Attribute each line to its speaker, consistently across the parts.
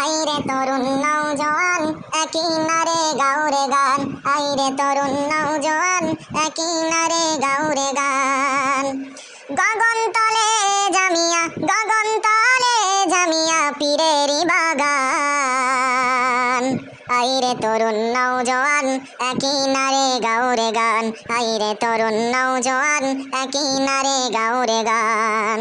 Speaker 1: আইরে তরুণ নওজোয়ান একই নারে গাউরে গান, আইরে তরুণ নওজোয়ান একই নারে গাউরে গান। গগন তলে জামিয়া, গগন তলে জামিয়া পীরেরি বাগান। আইরে তরুণ নওজোয়ান একই নারে গাউরে গান, আইরে তরুণ নওজোয়ান একই নারে গাউরে গান।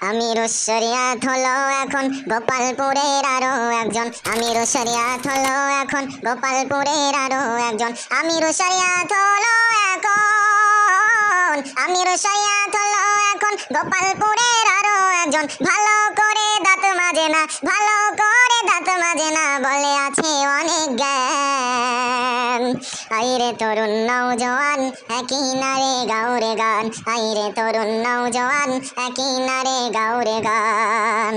Speaker 1: আমির শরিয়াত হলো এখন গোপালপুরের আরো একজন, আমির শরিয়াত হলো এখন গোপালপুরের আরো একজন, আমির শরিয়াত হলো এখন, আমির শরিয়াত হলো এখন গোপালপুরের আরো একজন। ভালো করে দাঁত মাজে না, ভালো করে দাঁত মাজে না, বলে আছে অনেক জ্ঞান। আইরে তরুণ নওজোয়ান একই নারে গাউরে গান, আইরে তরুণ নওজোয়ান একই নারে গাউরে গান।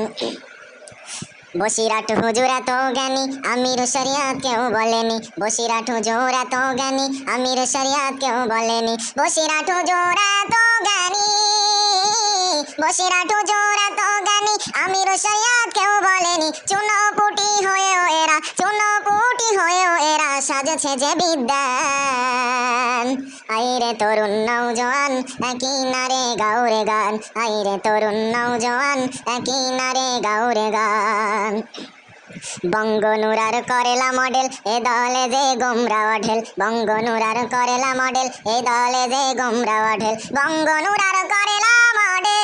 Speaker 1: বসিরাট হুজুর এত জ্ঞানী আমির শরিয়াত কেউ বলেনি, বসিরাট হুজুর এত জ্ঞানী আমির শরিয়াত কেউ বলেনি, বসিরাট হুজুর এত জ্ঞানী, বসিরাট হুজুর এত জ্ঞানী আমির শরিয়াত কেউ বলেনি। চুনোপুটি হয়েও এরা, চুনোপুটি হয়েও এরা সাজছে যে বিদ্যান। আইরে তরুণ নওজোয়ান একই নারে গাউরে গান, আইরে তরুণ নওজোয়ান একই নারে গাউরে গান। বঙ্গনুরার করেলা মডেল এ দলে যে গোমরা ঢেল, বঙ্গনুরার করেলা মডেল এ দলে যে গোমরা ঢেল, বঙ্গনুরার করেলা মডেল,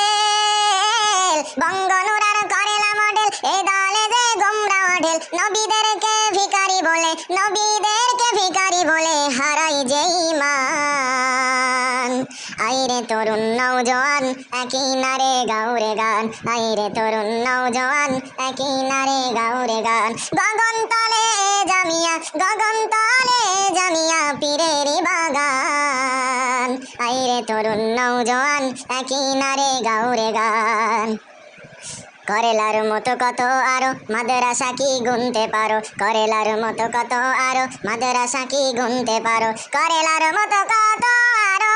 Speaker 1: বঙ্গনুরার করেলা মডেল এ দলে যে গোমরা ঢেল। নবীদেরকে ভিখারি বলে, নবীদেরকে ভিখারি বলে হারাই যে ঈমান। আইরে তরুণ নওজোয়ান একই নারে গাউরে গান, আইরে তরুণ নওজোয়ান একই নারে গাউরে গান। গগন তলে জামিয়া, গগন তলে জামিয়া পীরেরি বাগান। আইরে তরুণ নওজোয়ান একই নারে গাউরে গান। করেলার মতো কত আরো মাদ্রাসা কি গুনতে পারো, করেলার মতো কত আরো মাদ্রাসা কি গুনতে পারো, করেলার মতো কত আরো,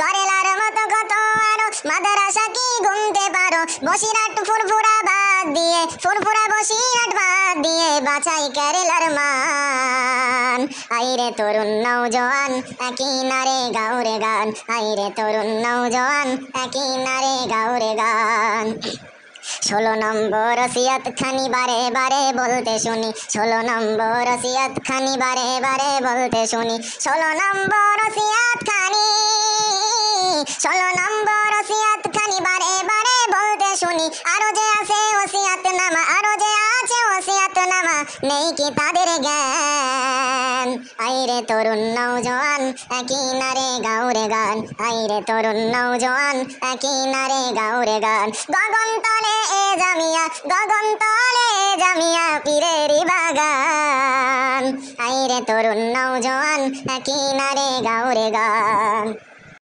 Speaker 1: করেলার মতো কত আরো মাদ্রাসা কি গুনতে পারো। বসিরাট ফুরফুরা বাদ দিয়ে, ফুরফুরা বসিরাট বাদ দিয়ে বাছাই কেরালার মান। আইরে তরুণ নওজোয়ান একই নারে গাউরে গান, আইরে তরুণ নওজোয়ান একই নারে গাউরে গান। 16 নম্বর ওসিয়ত খানি বারে বারে বলতে শুনি, 16 নম্বর ওসিয়ত খানি বারে বারে বলতে শুনি, 16 নম্বর ওসিয়ত খানি, 16 নম্বর ওসিয়ত খানি বারে বারে বলতে শুনি। আরো যে আছে ওসিয়ত নামা, আরো যে আছে ওসিয়ত নামা, নেই কি তাদের জ্ঞান। আইরে তরুণ নওজোয়ান একই নারে গাউরে গান, আইরে তরুণ নওজোয়ান একই নারে গাউরে গান। গগন তলে জামিয়া, গগন তলে জামিয়া পীরেরি বাগান। আইরে তরুণ নওজোয়ান একই নারে গাউরে গান।